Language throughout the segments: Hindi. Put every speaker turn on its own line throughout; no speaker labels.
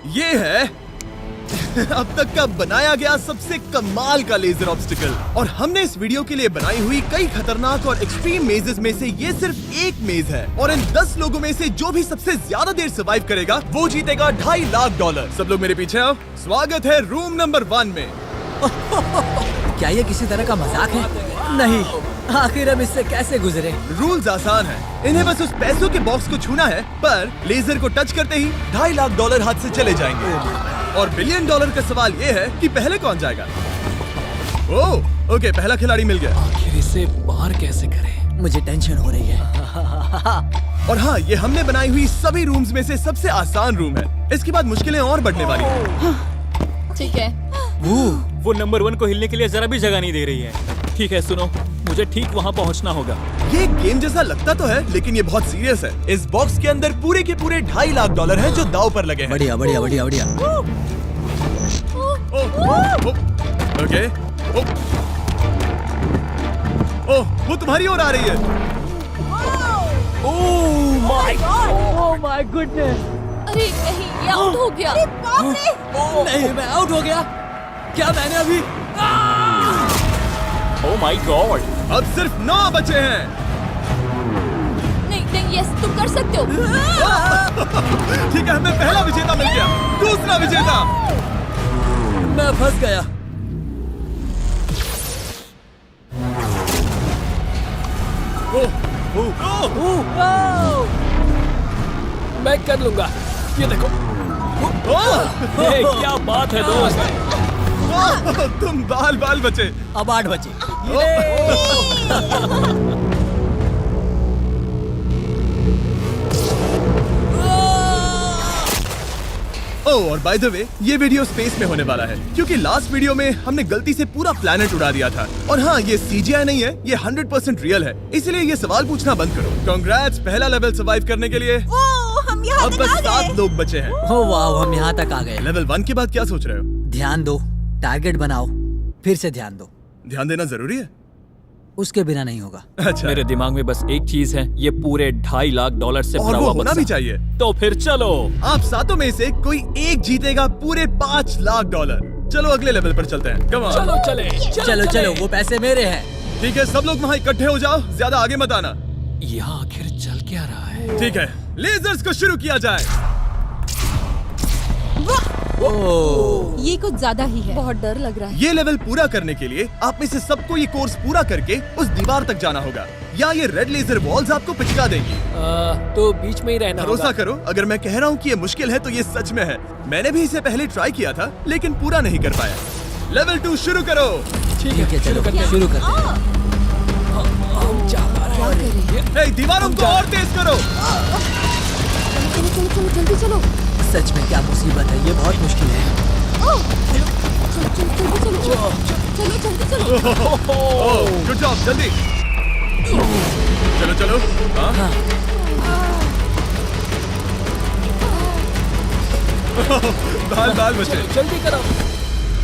ये है अब तक का बनाया गया सबसे कमाल का लेजर ऑब्स्टिकल। और हमने इस वीडियो के लिए बनाई हुई कई खतरनाक और एक्सट्रीम मेजेस में से ये सिर्फ एक मेज है। और इन 10 लोगों में से जो भी सबसे ज्यादा देर सर्वाइव करेगा वो जीतेगा $2.5 लाख। सब लोग मेरे पीछे आओ। स्वागत है रूम नंबर 1 में।
क्या ये किसी तरह का मजाक है? नहीं, आखिर हम इससे कैसे गुजरे?
रूल्स आसान है, इन्हें बस उस पैसों के बॉक्स को छूना है, पर लेजर को टच करते ही $2.5 लाख हाथ से चले जाएंगे। और $1 बिलियन का सवाल ये है कि पहले कौन जाएगा। ओह, ओके, पहला खिलाड़ी मिल गया।
आखिर इसे पार कैसे करें?
मुझे टेंशन हो रही है।
और हाँ, ये हमने बनाई हुई सभी रूम्स में से सबसे आसान रूम है। इसके बाद मुश्किलें और बढ़ने वाली हैं।
ठीक है।
वो नंबर 1 को हिलने के लिए जरा भी जगह नहीं दे रही है। ठीक है, सुनो, मुझे ठीक वहाँ पहुँचना होगा।
ये गेम जैसा लगता तो है, लेकिन ये बहुत सीरियस है। इस बॉक्स के अंदर पूरे के पूरे $2.5 लाख हैं जो दांव पर लगे हैं।
बढ़िया बढ़िया बढ़िया बढ़िया।
ओके। ओह, वो तुम्हारी ओर आ रही है।
Oh my goodness!
अरे नहीं, ये आउट हो गया। अरे बाप रे!
नहीं, मैं आउट हो गया। क्या मैंने अभी?
Oh my God!
अब सिर्फ 9 बचे हैं।
नहीं नहीं, यस, तुम कर सकते हो।
ठीक है, हमें पहला विजेता मिल गया। दूसरा विजेता।
मैं फंस गया।
मैं कर लूंगा, ये देखो। क्या बात है दोस्त!
तुम बाल बचे।
अब 8 बचे।
ओह, और बाय द वे, ये वीडियो स्पेस में होने वाला है, क्योंकि लास्ट वीडियो में हमने गलती से पूरा प्लैनेट उड़ा दिया था। और हाँ, ये CGI नहीं है, ये 100% रियल है, इसलिए ये सवाल पूछना बंद करो। कांग्रेट्स, पहला लेवल सर्वाइव करने के लिए।
हम यहाँ
अब बस 7 लोग बचे हैं।
ओह वाह, हम यहाँ तक आ गए।
लेवल 1 के बाद क्या सोच रहे हो?
ध्यान दो, टारगेट बनाओ, फिर से ध्यान दो।
ध्यान देना जरूरी है।
उसके बिना नहीं होगा।
अच्छा,
मेरे दिमाग में बस एक चीज है, ये पूरे $2.5 लाख से
और
भरा
वो
हुआ
होना
बक्सा।
भी चाहिए।
तो फिर चलो।
आप 7 में से कोई एक जीतेगा पूरे $5 लाख। चलो अगले लेवल पर चलते हैं। Come on.
चलो चले।
चलो चलो, वो पैसे मेरे हैं।
ठीक है, सब लोग वहाँ इकट्ठे हो जाओ, ज्यादा आगे मत आना।
यहाँ आखिर चल क्या रहा है?
ठीक है, लेजर्स को शुरू किया जाए।
ये कुछ ज्यादा ही है। बहुत डर लग रहा है।
ये लेवल पूरा करने के लिए आप में से सबको ये कोर्स पूरा करके उस दीवार तक जाना होगा, या ये रेड लेजर वॉल्स आपको पिचका देंगी।
तो बीच में ही रहना
भरोसा
होगा।
करो, अगर मैं कह रहा हूँ कि ये मुश्किल है तो ये सच में है। मैंने भी इसे पहले ट्राई किया था, लेकिन पूरा नहीं कर पाया। लेवल 2 शुरू करो।
ठीक है, चलो शुरू करते हैं।
हम जा पा रहे हैं।
हे, दीवारों को और तेज करो।
चलो चलो चलो, जल्दी चलो।
सच में क्या मुसीबत है, ये बहुत मुश्किल है।
चलो जल्दी चलो।
ओह, गुड जॉब, जल्दी। चलो। हाँ। बाल बचे।
जल्दी करो।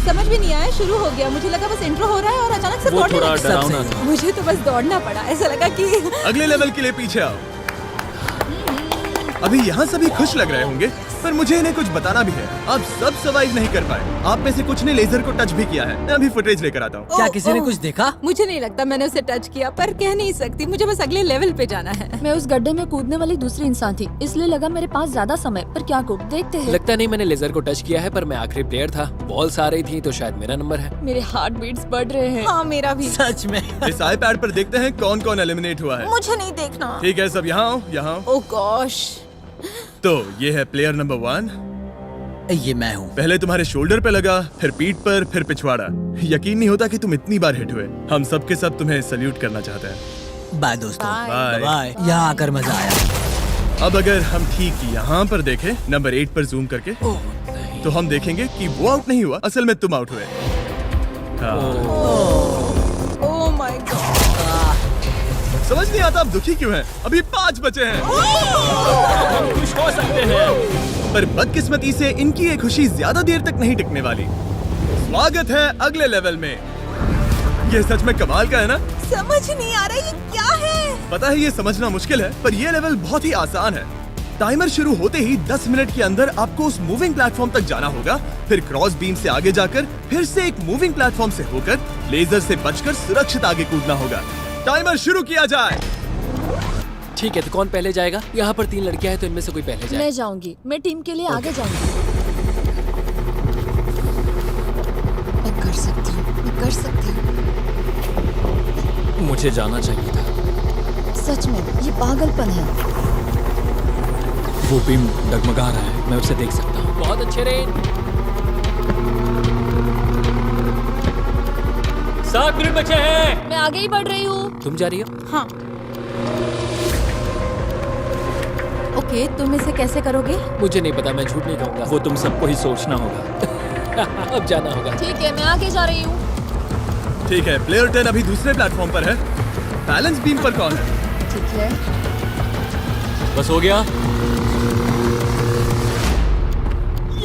समझ भी नहीं आया, शुरू हो गया। मुझे लगा बस इंट्रो हो रहा है और अचानक से
वो
दौड़ने
थोड़ा
लगा।
डरावना था।
मुझे तो बस दौड़ना पड़ा, ऐसा लगा कि
अगले लेवल के लिए पीछे आओ। अभी यहाँ सभी खुश लग रहे होंगे, पर मुझे इन्हें कुछ बताना भी है। आप सब सर्वाइव नहीं कर पाए। आप में से कुछ ने लेजर को टच भी किया है। मैं अभी फुटेज लेकर आता हूँ।
क्या किसी ने कुछ देखा?
मुझे नहीं लगता मैंने उसे टच किया, पर कह नहीं सकती। मुझे बस अगले लेवल पे जाना है।
मैं उस गड्ढे में कूदने वाली दूसरी इंसान थी, इसलिए लगा मेरे पास ज्यादा समय। पर क्या को देखते हैं।
लगता नहीं मैंने लेजर को टच किया है, पर मैं आखिरी प्लेयर था। बॉल्स आ रही थी तो शायद मेरा नंबर है।
मेरे हार्ट बीट्स बढ़ रहे हैं। हाँ, मेरा भी।
सच में।
इस iPad पर देखते हैं कौन कौन एलिमिनेट हुआ है।
मुझे नहीं देखना।
ठीक है, सब यहाँ आओ, यहाँ आओ।
ओह गॉश।
तो ये है प्लेयर नंबर 1।
ये मैं हूँ।
पहले तुम्हारे शोल्डर पे लगा, फिर पीठ पर, फिर पिछवाड़ा। यकीन नहीं होता कि तुम इतनी बार हिट हुए। हम सब के सब तुम्हें सल्यूट करना चाहते हैं।
बाय दोस्तों।
बाय।
बाय। यहाँ आकर मजा आया।
अब अगर हम ठीक यहाँ पर देखें, नंबर 8 पर जूम करके, तो हम देखेंगे कि वो आउट नहीं हुआ, असल में तुम आउट हुए। हाँ।
Oh my God.
समझ नहीं आता आप दुखी क्यों हैं? अभी 5 बचे हैं।
हम खुश हो सकते हैं।
पर बदकिस्मती से इनकी ये खुशी ज्यादा देर तक नहीं टिकने वाली। स्वागत है अगले लेवल में। ये सच में कमाल का है ना?
समझ नहीं आ रहा ये क्या है।
पता है ये समझना मुश्किल है, पर ये लेवल बहुत ही आसान है। टाइमर शुरू होते ही 10 मिनट के अंदर आपको उस मूविंग प्लेटफॉर्म तक जाना होगा, फिर क्रॉस बीम से आगे जाकर फिर से एक मूविंग प्लेटफॉर्म से होकर लेजर से बचकर सुरक्षित आगे कूदना होगा। टाइमर शुरू किया जाए।
ठीक है, तो कौन पहले जाएगा? यहाँ पर 3 लड़कियां हैं, तो इनमें से कोई पहले जाए।
मैं जाऊंगी, मैं टीम के लिए आगे जाऊंगी। मैं कर सकती हूँ, मैं कर सकती हूँ।
मुझे जाना चाहिए था।
सच में ये पागलपन है।
वो बीम डगमगा रहा है, मैं उसे देख सकता हूँ। बहुत अच्छे रेन।
7 मिनट बचे हैं।
मैं आगे ही बढ़ रही हूँ।
तुम जा रही हो?
हाँ। ओके, तुम इसे कैसे करोगे?
मुझे नहीं पता, मैं झूठ नहीं कहूँगा।
वो तुम सबको ही सोचना होगा।
अब जाना होगा।
ठीक है, मैं आगे जा रही हूँ।
ठीक है, प्लेयर 10 अभी दूसरे प्लेटफॉर्म पर है। बैलेंस बीम पर कौन है?
ठीक है।
बस हो गया।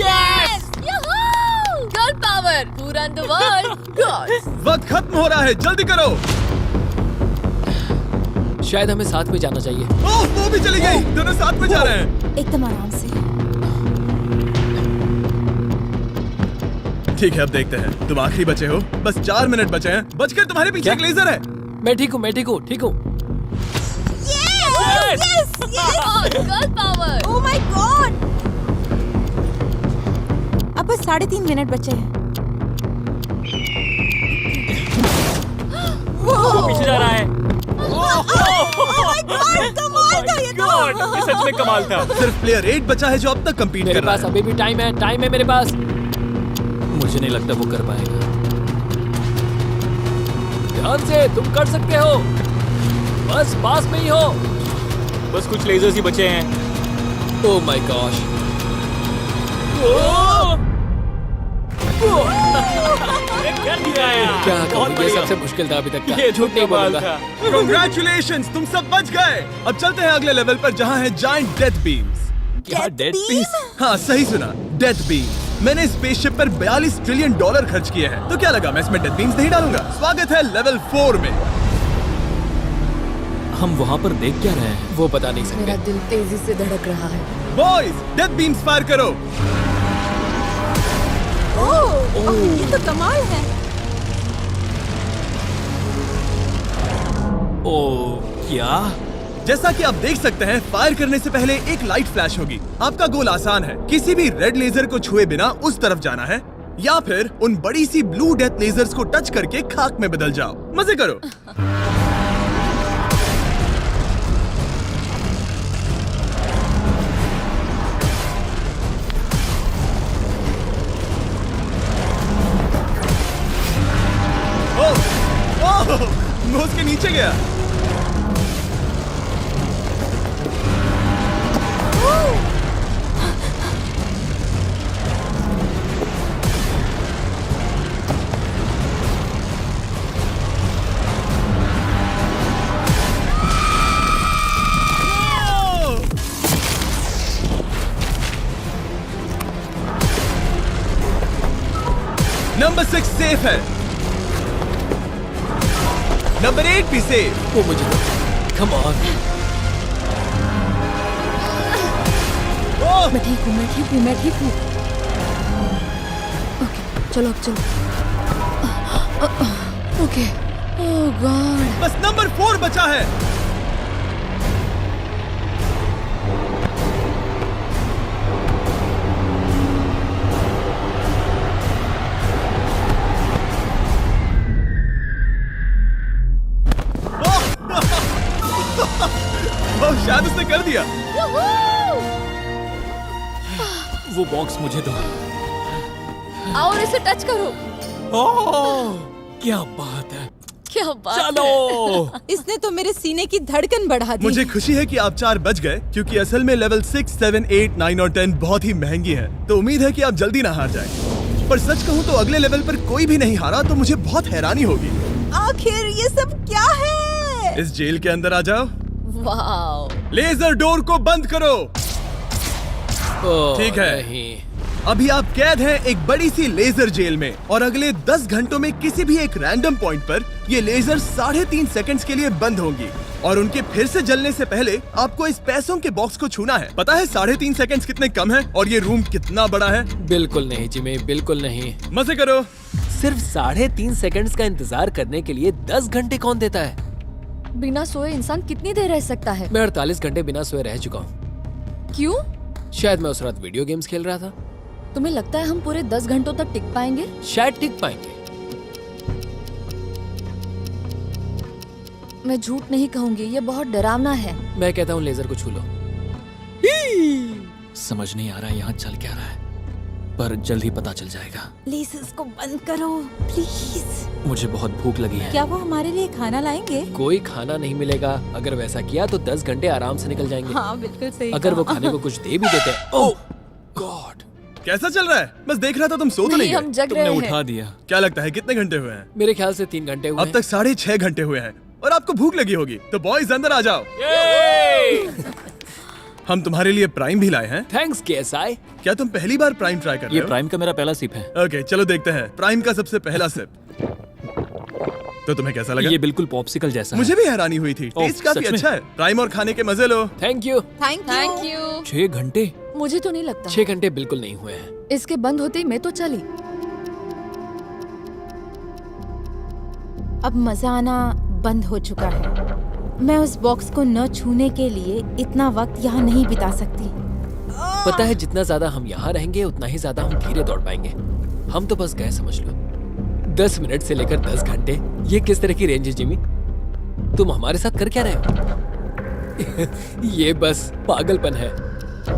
Yes! Yahoo! God power! Who run the world? God!
वक्त खत्म हो रहा है, जल्दी करो।
शायद हमें साथ में जाना चाहिए।
ओह, वो भी चली गई। दोनों साथ में जा रहे हैं।
एकदम आराम से।
ठीक है, अब देखते हैं। तुम आखिरी बचे हो, बस 4 मिनट बचे हैं। बचकर तुम्हारे पीछे एक लेजर है।
मैं ठीक हूँ, मैं ठीक हूँ, ठीक हूँ।
Yes!
God power!
Oh my God! अब बस 3.5 मिनट बचे हैं।
वो पीछे जा रहा है।
कमाल था ये तो।
God, ये सच में कमाल था।
सिर्फ प्लेयर 8 बचा है जो अब तक कंपीट
मेरे
कर रहा
पास
है।
अभी भी टाइम है, टाइम है मेरे पास। मुझे नहीं लगता वो कर पाएगा। ध्यान से, तुम कर सकते हो। बस पास में ही हो।
बस कुछ लेजर्स ही बचे हैं।
Oh my gosh.
कर दिया यार।
क्या
बहुत
कहूँ, ये
बढ़िया।
सबसे मुश्किल था अभी तक का।
ये
झूठ नहीं
कमाल
बोलूंगा।
था।
Congratulations, तुम सब बच गए। अब चलते हैं अगले लेवल पर जहाँ है जायंट डेथ बीम्स।
क्या डेड पीस?
हाँ, सही सुना, डेथ बीम। मैंने स्पेसशिप पर $42 ट्रिलियन खर्च किए हैं, तो क्या लगा मैं इसमें डेथ बीम्स नहीं डालूंगा? स्वागत है लेवल 4 में।
हम वहाँ पर देख क्या रहे हैं? वो बता नहीं सकते।
मेरा दिल तेजी से धड़क रहा है।
बॉयज, डेथ बीम्स फायर करो।
ओह, ये तो कमाल है।
ओह, क्या?
जैसा कि आप देख सकते हैं, फायर करने से पहले एक लाइट फ्लैश होगी। आपका गोल आसान है, किसी भी रेड लेजर को छुए बिना उस तरफ जाना है, या फिर उन बड़ी सी ब्लू डेथ लेजर्स को टच करके खाक में बदल जाओ। मजे करो। ओह, मैं उसके नीचे गया। नंबर 6 सेफ है। नंबर 8 भी सेफ।
वो मुझे कम ऑन।
ओह,
मैं ठीक हूँ, मैं ठीक हूँ, मैं ठीक हूँ। ओके, चलो अब चलो। ओके। ओह गॉड।
बस नंबर 4 बचा है। ओह, शायद उसने कर दिया।
वो बॉक्स मुझे दो।
आओ और इसे टच करो।
ओह, क्या बात है।
क्या बात
चलो।
इसने तो मेरे सीने की धड़कन बढ़ा दी।
मुझे खुशी है कि आप 4 बच गए, क्योंकि असल में लेवल 6, 7, 8, 9 और 10 बहुत ही महंगी है। तो उम्मीद है कि आप जल्दी ना हार जाएं। पर सच कहूँ तो अगले लेवल पर कोई भी नहीं हारा तो मुझे बहुत हैरानी होगी।
आखिर ये सब क्या है?
इस जेल के अंदर आ जाओ।
वाओ।
लेजर डोर को बंद करो।
ओह,
ठीक है।
नहीं।
अभी आप कैद हैं एक बड़ी सी लेजर जेल में और अगले 10 घंटों में किसी भी एक रैंडम पॉइंट पर ये लेजर 3.5 सेकंड्स के लिए बंद होंगी और उनके फिर से जलने से पहले आपको इस पैसों के बॉक्स को छूना है। पता है 3.5 सेकंड्स कितने कम है और ये रूम कितना बड़ा है?
बिल्कुल नहीं जिमी, बिल्कुल नहीं।
मजे करो।
सिर्फ 3.5 सेकंड्स का इंतजार करने के लिए 10 घंटे कौन देता है?
बिना सोए इंसान कितनी देर रह सकता है?
मैं 48 घंटे बिना सोए रह चुका हूँ।
क्यों?
शायद मैं उस रात वीडियो गेम्स खेल रहा था।
तुम्हें लगता है हम पूरे 10 घंटों तक टिक पाएंगे?
शायद टिक पाएंगे।
मैं झूठ नहीं कहूंगी, ये बहुत डरावना है।
मैं कहता हूँ लेजर को छू लो।
समझ नहीं आ रहा यहाँ चल क्या रहा है, पर जल्द ही पता चल जाएगा।
प्लीज इसको बंद करो प्लीज।
मुझे बहुत भूख लगी है।
क्या वो हमारे लिए खाना लाएंगे?
कोई खाना नहीं मिलेगा। अगर वैसा किया तो 10 घंटे आराम से निकल जाएंगे।
हाँ बिल्कुल सही।
अगर वो
कहा।
खाने को कुछ दे भी देते हैं। ओह गॉड,
कैसा चल रहा है? बस देख रहा था, तुम सो तो नहीं
हम
गए?
जग
तुमने
रहे
उठा
हैं।
दिया।
क्या लगता है कितने घंटे हुए हैं?
मेरे ख्याल से 3 घंटे हुए
अब तक 6.5 घंटे हुए हैं और आपको भूख लगी होगी, तो बॉयज अंदर आ जाओ। हम तुम्हारे लिए प्राइम भी लाए हैं।
Thanks KSI.
क्या तुम पहली बार प्राइम ट्राई कर रहे
ये
हो?
प्राइम का मेरा पहला सिप है।
ओके चलो देखते हैं प्राइम का सबसे पहला सिप। तो तुम्हें कैसा लगा?
ये बिल्कुल पॉप्सिकल जैसा
मुझे भी हैरानी हुई थी।
ओह,
टेस्ट काफी
सच में?
अच्छा है। प्राइम और खाने के मजे लो।
Thank you.
Thank you.
6 घंटे।
मुझे तो नहीं लगता।
6 घंटे बिल्कुल नहीं हुए हैं।
इसके बंद होते ही मैं तो चली।
अब मजा आना बंद हो चुका है। मैं उस बॉक्स को न छूने के लिए इतना वक्त यहाँ नहीं बिता सकती।
पता है जितना ज्यादा हम यहाँ रहेंगे उतना ही ज्यादा हम धीरे दौड़ पाएंगे। हम तो बस गए, समझ लो। 10 मिनट से लेकर 10 घंटे, ये किस तरह की रेंज है जिमी? तुम हमारे साथ कर क्या रहे हो? ये बस पागलपन है।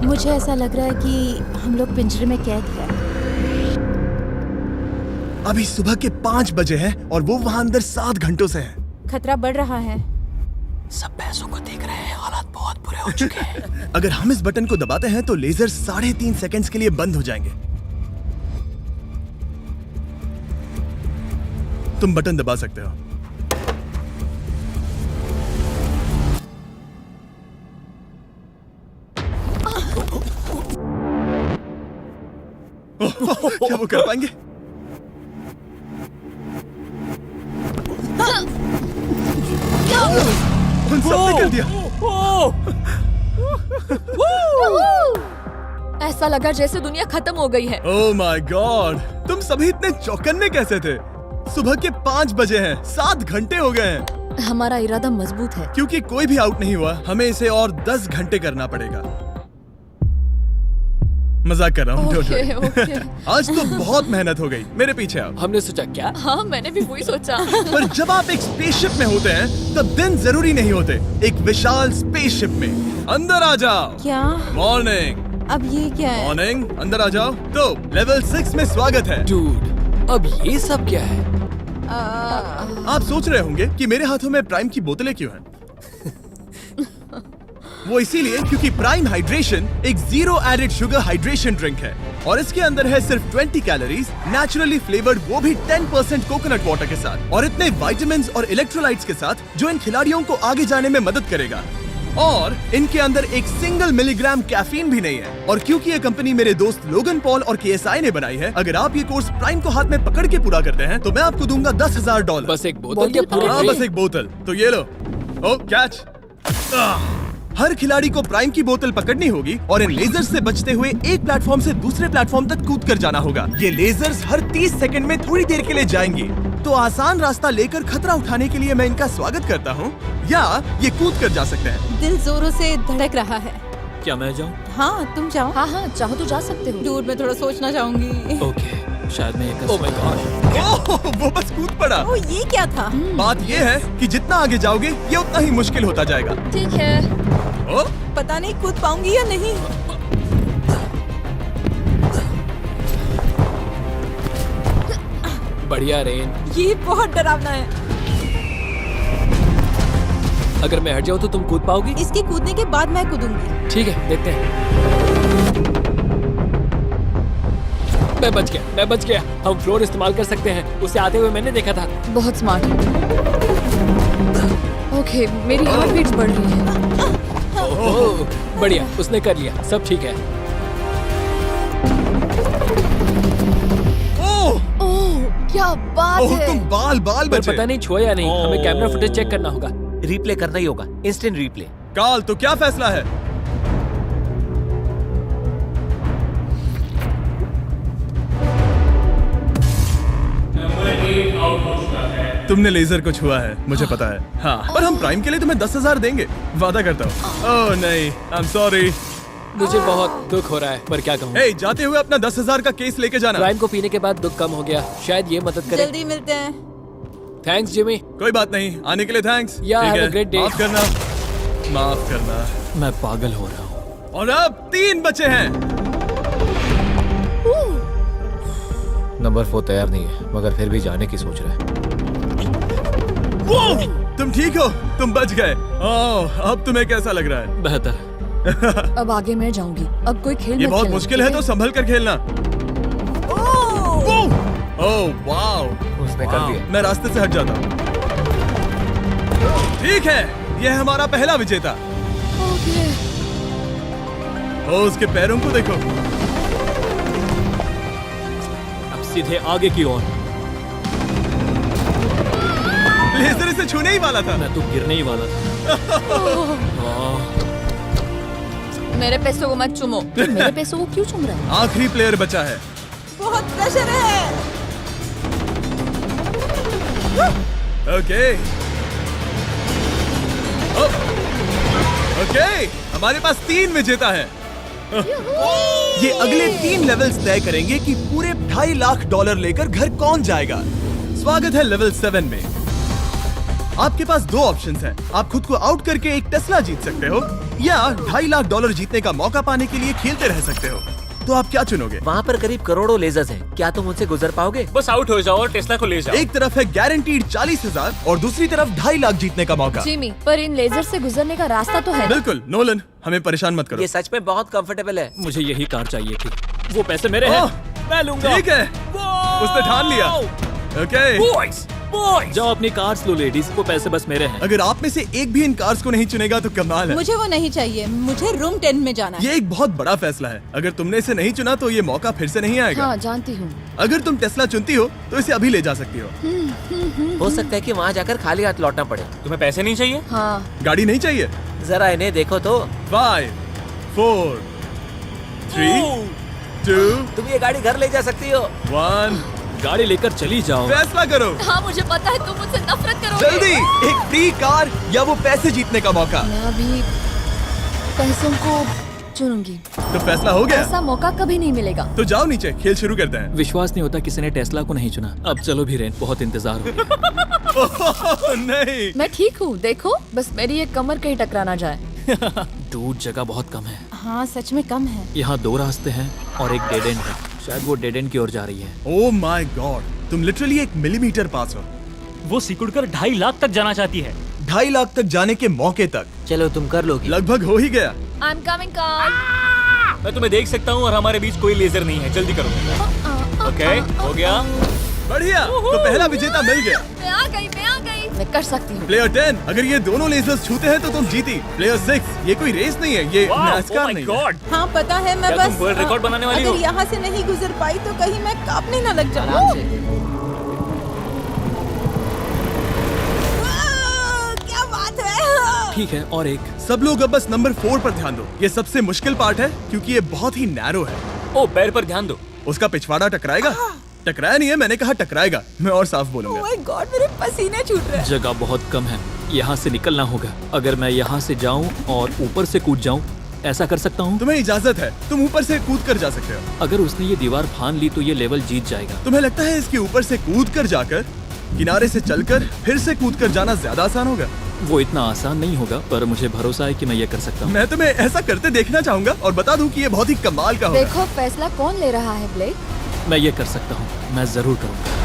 मुझे ऐसा लग रहा है कि हम लोग पिंजरे में कैद हैं।
अभी सुबह के 5 बजे हैं और वो वहाँ अंदर 7 घंटों से हैं।
खतरा बढ़ रहा है।
सब पैसों को देख रहे हैं, हालात बहुत बुरे हो चुके हैं।
अगर हम इस बटन को दबाते हैं तो लेजर 3.5 सेकंड्स के लिए बंद हो जाएंगे। तुम बटन दबा सकते हो। क्या वो कर पाएंगे? उन सबने कर दिया।
ऐसा लगा जैसे दुनिया खत्म हो गई है।
ओह माय गॉड, तुम सभी इतने चौकन्ने कैसे थे? सुबह के 5 बजे हैं, 7 घंटे हो गए हैं।
हमारा इरादा मजबूत है।
क्योंकि कोई भी आउट नहीं हुआ, हमें इसे और 10 घंटे करना पड़ेगा। मजाक कर रहा हूँ, don't worry।
ओके।
आज तो बहुत मेहनत हो गई। मेरे पीछे आओ।
हमने सोचा क्या?
हाँ मैंने भी वही सोचा।
पर जब आप एक स्पेसशिप में होते हैं तब दिन जरूरी नहीं होते। एक विशाल स्पेसशिप में अंदर आ जाओ।
क्या?
मॉर्निंग।
अब ये क्या है?
मॉर्निंग, अंदर आ जाओ। तो लेवल 6 में स्वागत है।
डूड, अब ये सब क्या है?
आप सोच रहे होंगे कि मेरे हाथों में प्राइम की बोतलें क्यों हैं? वो इसीलिए क्योंकि प्राइम हाइड्रेशन एक 0 एडेड शुगर हाइड्रेशन ड्रिंक है और इसके अंदर है सिर्फ 20 कैलोरीज, नेचुरली फ्लेवर्ड, वो भी 10% कोकोनट वाटर के साथ, और इतने विटामिन्स और इलेक्ट्रोलाइट्स के साथ जो इन खिलाड़ियों को आगे जाने में मदद करेगा। और इनके अंदर एक सिंगल मिलीग्राम कैफीन भी नहीं है। और क्योंकि ये कंपनी मेरे दोस्त लोगन पॉल और केएसआई ने बनाई है, अगर आप ये कोर्स प्राइम को हाथ में पकड़ के पूरा करते हैं तो मैं आपको दूंगा $10,000।
बस एक बोतल या पूरे
हाँ,
ट्रे?
बस एक बोतल। तो ये लो। ओ कैच। हर खिलाड़ी को प्राइम की बोतल पकड़नी होगी और इन लेजर्स से बचते हुए एक प्लेटफॉर्म से दूसरे प्लेटफॉर्म तक कूद कर जाना होगा। ये लेजर्स हर 30 सेकंड में थोड़ी देर के लिए जाएंगी। तो आसान रास्ता लेकर खतरा उठाने के लिए मैं इनका स्वागत करता हूँ, या ये कूद कर जा सकते हैं।
दिल जोरों से धड़क रहा है।
क्या मैं जाऊँ?
हाँ तुम जाओ।
हाँ हाँ चाहो तो जा सकते हो।
दूर में थोड़ा सोचना चाहूंगी।
ओके, शायद मैं ये कर
ओह माय
सकता हूँ।
गॉड,
ओह, वो बस कूद पड़ा।
ओ ये क्या था?
बात ये है कि जितना आगे जाओगे ये उतना ही मुश्किल होता जाएगा।
ठीक है।
ओ,
पता नहीं कूद पाऊंगी या नहीं।
बढ़िया रेन।
ये बहुत डरावना है।
अगर मैं हट जाऊँ तो तुम कूद पाओगी?
इसके कूदने के बाद मैं कूदूंगी।
ठीक है, देखते हैं। मैं बच गया। हम फ्लोर इस्तेमाल कर सकते हैं, उसे आते हुए मैंने देखा था।
बहुत स्मार्ट। ओके, मेरी हार्ट बीट्स बढ़ रही है।
ओह, बढ़िया, उसने कर लिया, सब ठीक है।
बात
ओह
है?
तुम बाल
पर
बचे।
पता नहीं छुआ या नहीं, हमें कैमरा फुटेज चेक करना होगा।
रिप्ले करना ही होगा, इंस्टेंट रिप्ले।
काल तो क्या फैसला है? तुमने लेजर को छुआ है, मुझे पता है। हाँ, पर हम प्राइम के लिए तुम्हें 10,000 देंगे, वादा करता हूँ। ओह नहीं, आई एम सॉरी।
मुझे बहुत दुख हो रहा है, पर क्या कहूँ।
हे, जाते हुए अपना 10,000 का केस लेके जाना।
प्राइम को पीने के बाद दुख कम हो गया, शायद ये मदद करे।
जल्दी मिलते हैं।
Thanks Jimmy.
कोई बात नहीं, आने के लिए थैंक्स।
Yeah,
ठीक
have a
है,
great day.
माफ करना, माफ करना।
मैं पागल हो रहा हूँ।
और अब 3 बचे हैं।
नंबर 4 तैयार नहीं है, मगर फिर भी जाने की सोच रहा है।
तुम ठीक हो? तुम बच गए। ओह, अब तुम्हें कैसा लग रहा है?
बेहतर।
अब आगे मैं जाऊंगी। अब कोई खेल
ये
मत
बहुत
खेलना,
मुश्किल है,
ठीक
तो संभल कर खेलना। ओह वाओ,
उसने कर दिया।
मैं रास्ते से हट जाता हूँ। ठीक है, ये है हमारा पहला विजेता।
ओके।
ओ, उसके पैरों को देखो।
अब सीधे आगे की ओर।
लेजर इसे छूने ही वाला था।
मैं तो गिरने ही वाला था।
मेरे पैसों को मत चुमो। मेरे पैसों को क्यों चुम रहा है?
आखिरी प्लेयर बचा है।
बहुत प्रेशर है।
ओके ओके, हमारे पास 3 विजेता है। ये अगले 3 लेवल्स तय करेंगे कि पूरे $2.5 लाख लेकर घर कौन जाएगा। स्वागत है लेवल 7 में। आपके पास 2 ऑप्शंस हैं। आप खुद को आउट करके एक टेस्ला जीत सकते हो, या $2.5 लाख जीतने का मौका पाने के लिए खेलते रह सकते हो। तो आप क्या चुनोगे?
वहाँ पर करीब करोड़ों लेजर्स हैं, क्या तुम उनसे गुजर पाओगे?
बस आउट हो जाओ और टेस्ला को ले जाओ।
एक तरफ है गारंटीड 40,000 और दूसरी तरफ $2.5 लाख जीतने का मौका।
जिमी, पर इन लेजर से गुजरने का रास्ता तो है ना?
बिल्कुल नोलन, हमें परेशान मत करो।
ये सच में बहुत कंफर्टेबल है।
मुझे यही कार चाहिए थी। वो पैसे मेरे हैं,
ओह,
मैं लूंगा।
ठीक है, उसने ठान लिया। ओके,
बॉयज बॉयज, जाओ अपनी कार्स लो लेडीज, वो पैसे बस मेरे हैं।
अगर आप में से एक भी इन कार्स को नहीं चुनेगा तो कमाल है।
मुझे वो नहीं चाहिए, मुझे रूम 10 में जाना है।
ये एक बहुत बड़ा फैसला है। अगर तुमने इसे नहीं चुना तो ये मौका फिर से नहीं आएगा।
हाँ, जानती हूँ।
अगर तुम टेस्ला चुनती हो तो इसे अभी ले जा सकती हो।
हो सकता है कि वहाँ जाकर खाली हाथ लौटना पड़े।
तुम्हें पैसे नहीं चाहिए?
हाँ।
गाड़ी नहीं चाहिए?
जरा इन्हें देखो तो।
5 4 3 2
तुम ये गाड़ी घर ले जा सकती हो।
1,
गाड़ी लेकर चली जाओ।
फैसला करो
हाँ, मुझे पता है तुम मुझसे नफरत करोगे।
जल्दी। एक फ्री कार या वो पैसे जीतने का मौका।
मैं अभी पैसों को चुनूंगी।
तो फैसला हो गया?
ऐसा मौका कभी नहीं मिलेगा।
तो जाओ नीचे, खेल शुरू करते हैं।
विश्वास नहीं होता किसी ने टेस्ला को नहीं चुना। अब चलो भी रेन, बहुत इंतजार हो गया।
नहीं,
मैं ठीक हूँ, देखो बस मेरी ये कमर कहीं टकरा ना जाए।
दूर जगह बहुत कम है।
हाँ सच में कम है।
यहाँ 2 रास्ते हैं और एक डेड एंड है। शायद वो डेड एंड की ओर जा रही है।
ओह माय गॉड, तुम लिटरली 1 मिलीमीटर पास हो।
वो सिकुड़कर 2.5 लाख तक जाना चाहती है।
2.5 लाख तक जाने के मौके तक
चलो तुम कर लोगी।
लगभग हो ही गया।
I am coming Carl.
मैं तुम्हें देख सकता हूँ और हमारे बीच कोई लेजर नहीं है। जल्दी करो। ओके, हो गया।
बढ़िया, तो पहला विजेता मिल गया।
मैं आ गई। मैं कर सकती हूँ।
प्लेयर 10, अगर ये दोनों लेजर्स छूते हैं तो तुम जीती। प्लेयर 6, ये कोई रेस नहीं है, ये NASCAR नहीं है।
हाँ पता है, मैं
क्या
बस
तुम वर्ल्ड रिकॉर्ड बनाने वाली हो?
अगर यहाँ से नहीं गुजर पाई तो कहीं मैं कांपने न लग जाऊँ। क्या बात है।
ठीक है, और एक।
सब लोग अब बस नंबर 4 पर ध्यान दो। ये सबसे मुश्किल पार्ट है क्योंकि ये बहुत ही नैरो है।
ओ, पैर पर ध्यान दो।
उसका पिछवाड़ा टकराएगा? टकराया नहीं है, मैंने कहा टकराएगा। मैं और साफ
ओह
बोलूंगा।
माय गॉड, मेरे पसीने छूट रहे हैं।
जगह बहुत कम है, यहाँ से निकलना होगा। अगर मैं यहाँ से जाऊँ और ऊपर से कूद जाऊँ, ऐसा कर सकता हूँ?
तुम्हें इजाजत है, तुम ऊपर से कूद कर जा सकते हो।
अगर उसने ये दीवार फान ली तो ये लेवल जीत जाएगा।
तुम्हें लगता है इसके ऊपर से कूद कर जाकर किनारे से चलकर फिर से कूद कर जाना ज्यादा आसान होगा?
वो इतना आसान नहीं होगा, पर मुझे भरोसा है कि मैं ये कर सकता हूँ।
मैं तुम्हें ऐसा करते देखना चाहूंगा और बता दूं कि ये बहुत ही कमाल का होगा।
देखो फैसला कौन ले रहा है ब्लेक।
मैं ये कर सकता हूँ, मैं जरूर करूँगा।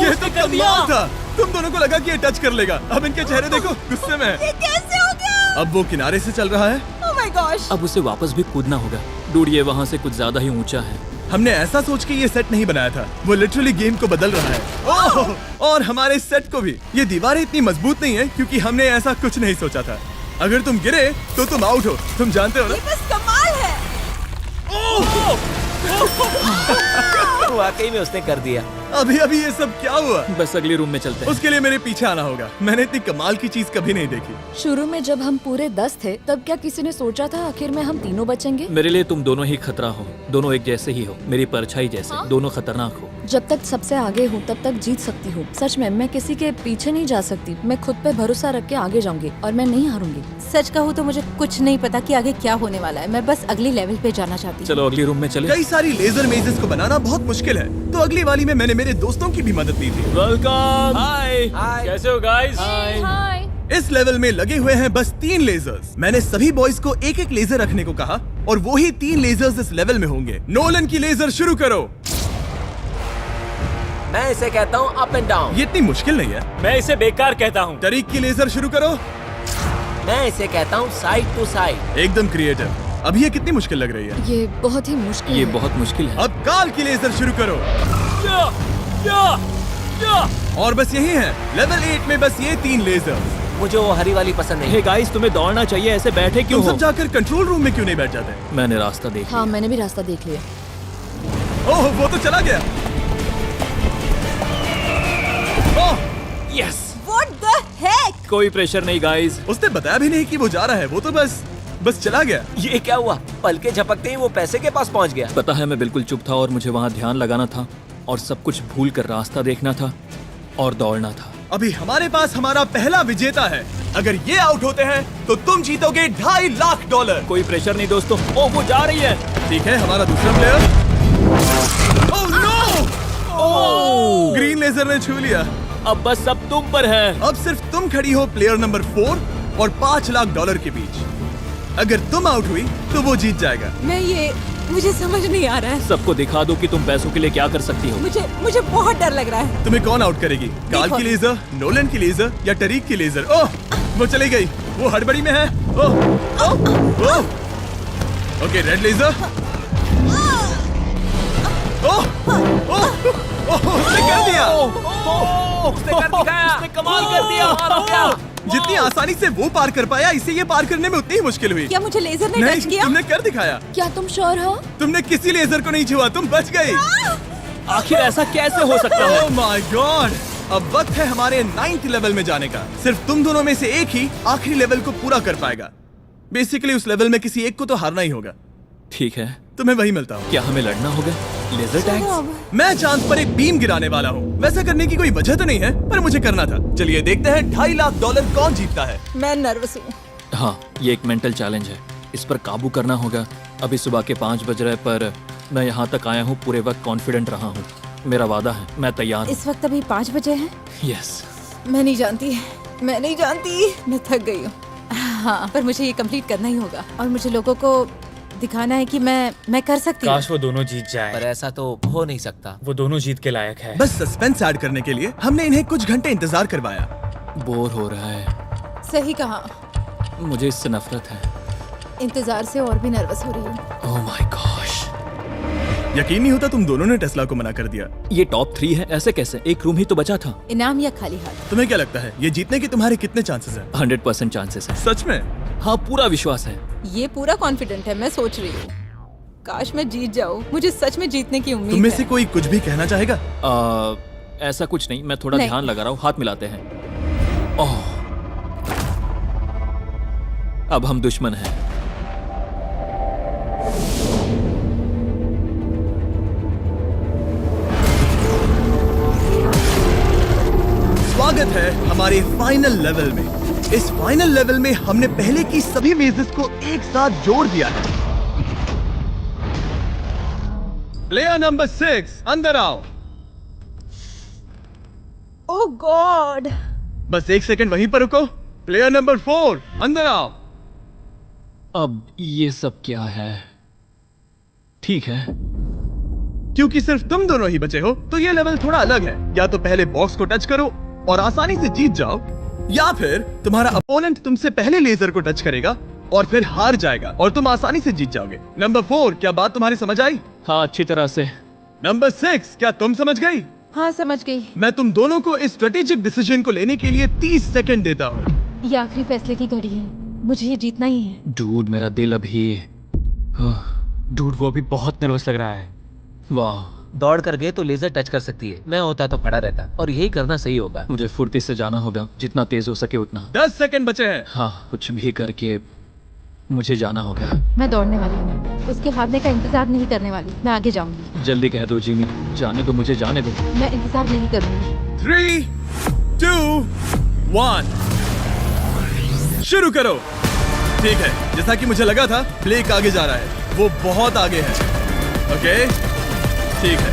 ये तो कमाल था। तुम दोनों को लगा कि ये टच कर लेगा। अब इनके चेहरे देखो, गुस्से में है।
ये कैसे हो गया।
अब वो किनारे से चल रहा है।
Oh my gosh.
अब उसे वापस भी कूदना होगा। डूड, ये वहाँ से कुछ ज्यादा ही ऊंचा है।
हमने ऐसा सोच के ये सेट नहीं बनाया था, वो लिटरली गेम को बदल रहा है। ओह! और हमारे सेट को भी। ये दीवारें इतनी मजबूत नहीं है क्योंकि हमने ऐसा कुछ नहीं सोचा था। अगर तुम गिरे तो तुम आउट हो, तुम जानते हो ना?
ये बस कमाल है।
वाकई में उसने कर दिया।
अभी अभी ये सब क्या हुआ?
बस अगले रूम में चलते हैं।
उसके लिए मेरे पीछे आना होगा। मैंने इतनी कमाल की चीज कभी नहीं देखी।
शुरू में जब हम पूरे 10 थे तब क्या किसी ने सोचा था आखिर में हम तीनों बचेंगे?
मेरे लिए तुम दोनों ही खतरा हो, दोनों एक जैसे ही हो, मेरी परछाई जैसे, दोनों खतरनाक हो।
जब तक सबसे आगे हूँ तब तक जीत सकती हूँ। सच में मैं किसी के पीछे नहीं जा सकती। मैं खुद पे भरोसा रख के आगे जाऊंगी और मैं नहीं हारूंगी।
सच कहूँ तो मुझे कुछ नहीं पता कि आगे क्या होने वाला है। मैं बस अगली लेवल पे जाना चाहती हूँ।
चलो अगली रूम में चले।
कई सारी लेजर मेजेस को बनाना बहुत मुश्किल है, तो अगली वाली में मैंने मेरे दोस्तों की भी मदद ली थी।
वेलकम। हाय। कैसे हो गाइस?
हाय।
इस लेवल में लगे हुए हैं बस 3 लेजर्स। मैंने सभी बॉयज को एक एक लेजर रखने को कहा और वो ही 3 लेजर्स इस लेवल में होंगे। नोलन की लेजर शुरू करो।
मैं इसे कहता हूँ अप एंड डाउन।
ये इतनी मुश्किल नहीं है।
मैं इसे बेकार कहता हूँ।
तरीक की लेजर शुरू करो।
मैं इसे कहता हूँ साइड टू साइड।
एकदम क्रिएटिव। अब ये कितनी मुश्किल लग रही है।
ये बहुत ही मुश्किल
ये
है।
बहुत मुश्किल है।
अब काल की लेजर शुरू करो। और बस यही है, लेवल 8 में बस ये 3 लेजर्स।
मुझे वो हरी वाली पसंद नहीं।
हे गाइस, तुम्हें दौड़ना चाहिए, ऐसे बैठे क्यों
तुम
हो?
सब जाकर कंट्रोल रूम में क्यों नहीं बैठ जाते?
मैंने रास्ता देख लिया।
हाँ, मैंने भी रास्ता देख लिया।
ओह, वो तो चला गया। ओह,
यस।
What the heck?
कोई प्रेशर नहीं गाइस।
उसने बताया भी नहीं कि वो जा रहा है, वो तो बस चला गया।
ये क्या हुआ? पल के झपकते ही वो पैसे के पास पहुँच गया।
पता है मैं बिल्कुल चुप था और मुझे वहाँ ध्यान लगाना था और सब कुछ भूल कर रास्ता देखना था और दौड़ना था।
अभी हमारे पास हमारा पहला विजेता है। अगर ये आउट होते हैं तो तुम जीतोगे $2.5 लाख।
कोई प्रेशर नहीं दोस्तों। ओह, वो जा रही है।
ठीक है, हमारा दूसरा player. Oh no! Green laser ने छू लिया।
अब बस सब तुम पर है।
अब सिर्फ तुम खड़ी हो प्लेयर नंबर 4 और $5 लाख के बीच। अगर तुम आउट हुई तो वो जीत जाएगा।
मुझे समझ नहीं आ रहा है।
सबको दिखा दो कि तुम पैसों के लिए क्या कर सकती हो।
मुझे बहुत डर लग रहा है।
तुम्हें कौन आउट करेगी? काल की लेजर, नोलन की लेजर या टरीक की लेजर? ओह, वो चली गई। वो हड़बड़ी में है। Oh, oh, oh. Okay, red laser. Oh, oh, oh, उसने कर दिया।
उसने कर दिखाया।
उसने कमाल कर दिया।
जितनी आसानी से वो पार कर पाया, इसे ये पार करने में उतनी ही मुश्किल हुई।
क्या मुझे लेजर ने
नहीं,
टच किया?
तुमने कर दिखाया।
क्या तुम श्योर हो?
तुमने किसी लेजर को नहीं छुआ, तुम बच गई।
आखिर ऐसा कैसे हो सकता है?
Oh my God! अब वक्त है हमारे 9th लेवल में जाने का। सिर्फ तुम दोनों में से एक ही आखिरी लेवल को पूरा कर पाएगा। बेसिकली उस लेवल में किसी एक को तो हारना ही होगा।
ठीक है,
तुम्हें वही मिलता हूँ।
क्या हमें लड़ना होगा? Laser tags?
मैं चांद पर एक बीम गिराने वाला हूँ। वैसा करने की कोई वजह तो नहीं है, पर मुझे करना था। चलिए देखते हैं $2.5 लाख कौन जीतता है।
मैं नर्वस हूँ।
हाँ, ये एक मेंटल चैलेंज है। इस पर काबू करना होगा। अभी सुबह के 5 बज रहे, पर मैं यहाँ तक आया हूँ, पूरे वक्त कॉन्फिडेंट रहा हूँ। मेरा वादा है, मैं तैयार हूँ।
इस वक्त अभी 5 बजे हैं।
यस।
मैं नहीं जानती। मैं थक गई हूँ। हाँ, पर मुझे ये कंप्लीट करना ही होगा।
और मुझे लोगों को दिखाना है कि मैं कर सकती हूँ।
काश वो दोनों जीत
पर
जाए।
ऐसा तो हो नहीं सकता।
वो दोनों जीत के लायक है।
बस सस्पेंस ऐड करने के लिए हमने इन्हें कुछ घंटे इंतजार करवाया।
बोर हो रहा है।
सही कहा।
मुझे इससे नफरत है।
इंतजार से और भी नर्वस हो रही हूँ।
Oh my gosh.
यकीन नहीं होता तुम दोनों ने टेस्ला को मना कर दिया।
ये टॉप 3 है, ऐसे कैसे? एक रूम ही तो बचा था।
इनाम या खाली हाथ?
तुम्हें क्या लगता है ये जीतने के तुम्हारे कितने चांसेस हैं?
100% चांसेस है।
सच में?
हाँ, पूरा विश्वास है।
ये पूरा कॉन्फिडेंट है। मैं सोच रही हूँ काश मैं जीत जाऊँ। मुझे सच में जीतने की उम्मीद
तुम में
है।
से कोई कुछ भी कहना चाहेगा?
ऐसा कुछ नहीं, मैं थोड़ा
नहीं।
ध्यान लगा रहा हूँ। हाथ मिलाते हैं। ओह, अब हम दुश्मन हैं।
स्वागत है हमारे फाइनल लेवल में। इस फाइनल लेवल में हमने पहले की सभी मेजेस को एक साथ जोड़ दिया है। प्लेयर नंबर 6 अंदर आओ।
ओह गॉड।
बस 1 सेकंड वहीं पर रुको। प्लेयर नंबर 4 अंदर आओ।
अब ये सब क्या है? ठीक है,
क्योंकि सिर्फ तुम दोनों ही बचे हो तो ये लेवल थोड़ा अलग है। या तो पहले बॉक्स को टच करो और आसानी से जीत जाओ, या फिर तुम्हारा अपोनेंट तुमसे पहले लेजर को टच करेगा और फिर हार जाएगा और तुम आसानी से जीत जाओगे। नंबर 4, क्या बात तुम्हारी समझ आई?
हाँ, अच्छी तरह से।
नंबर 6, क्या तुम समझ गई?
हाँ समझ गई।
मैं तुम दोनों को इस स्ट्रेटेजिक डिसीजन को लेने के लिए 30 सेकंड देता हूँ।
ये आखिरी फैसले की घड़ी है, मुझे ये जीतना ही है।
डूड, मेरा दिल अभी।
डूड वो अभी बहुत नर्वस लग रहा है।
वाह,
दौड़ कर गए तो लेजर टच कर सकती है। मैं होता तो खड़ा रहता और यही करना सही होगा।
मुझे फुर्ती से जाना होगा, जितना तेज हो सके उतना।
10 सेकंड बचे हैं।
हाँ, कुछ भी करके मुझे जाना होगा।
मैं दौड़ने वाली हूँ, उसके हारने का इंतजार नहीं करने वाली। मैं आगे जाऊंगी।
जल्दी कह दो जिमी, जाने दो, मुझे जाने दो।
मैं इंतजार नहीं करूंगी।
3, 2, 1, शुरू करो। ठीक है, जैसा कि मुझे लगा था, ब्लेक आगे जा रहा है। वो बहुत आगे है। ओके, ठीक है,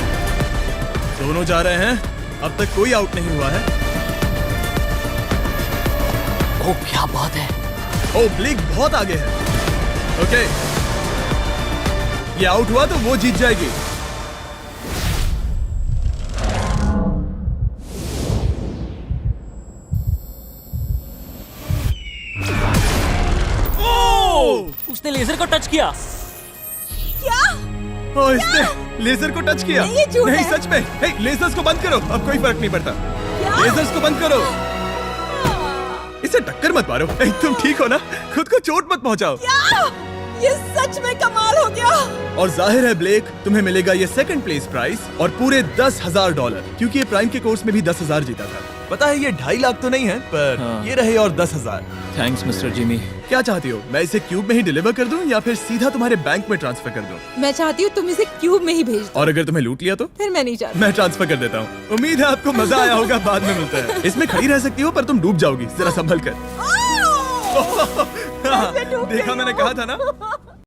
दोनों जा रहे हैं। अब तक कोई आउट नहीं हुआ है।
ओ क्या बात है।
ओ, ब्लेक बहुत आगे है। ओके, ये आउट हुआ तो वो जीत जाएगी।
उसने लेजर को टच किया।
ओ, इसने लेजर को टच किया।
नहीं, ये झूठ
नहीं,
है।
सच में। हे, लेजर्स को बंद करो, अब कोई फर्क नहीं पड़ता। लेजर्स को बंद करो। इसे टक्कर मत मारो। हे, तुम ठीक हो ना? खुद को चोट मत पहुंचाओ।
ये सच में कमाल हो गया।
और जाहिर है ब्लेक, तुम्हें मिलेगा ये सेकंड प्लेस प्राइस और पूरे $10,000, क्योंकि ये प्राइम के कोर्स में भी 10,000 जीता था। पता है ये 2.5 लाख तो नहीं है, पर
हाँ।
ये रहे और 10,000।
Thanks mister Jimmy.
क्या चाहती हो, मैं इसे क्यूब में ही डिलीवर कर दूं या फिर सीधा तुम्हारे बैंक में ट्रांसफर कर दूं?
मैं चाहती हूँ तुम इसे क्यूब में ही भेज दो।
और अगर तुम्हें लूट लिया तो?
फिर मैं नहीं चाहती।
मैं ट्रांसफर कर देता हूँ। उम्मीद है आपको मजा आया होगा। बाद में मिलते हैं। इसमें खड़ी रह सकती हो पर तुम डूब जाओगी, जरा संभल कर।
मैं डूब
देखा,
गई
मैंने
हूँ।
कहा था ना।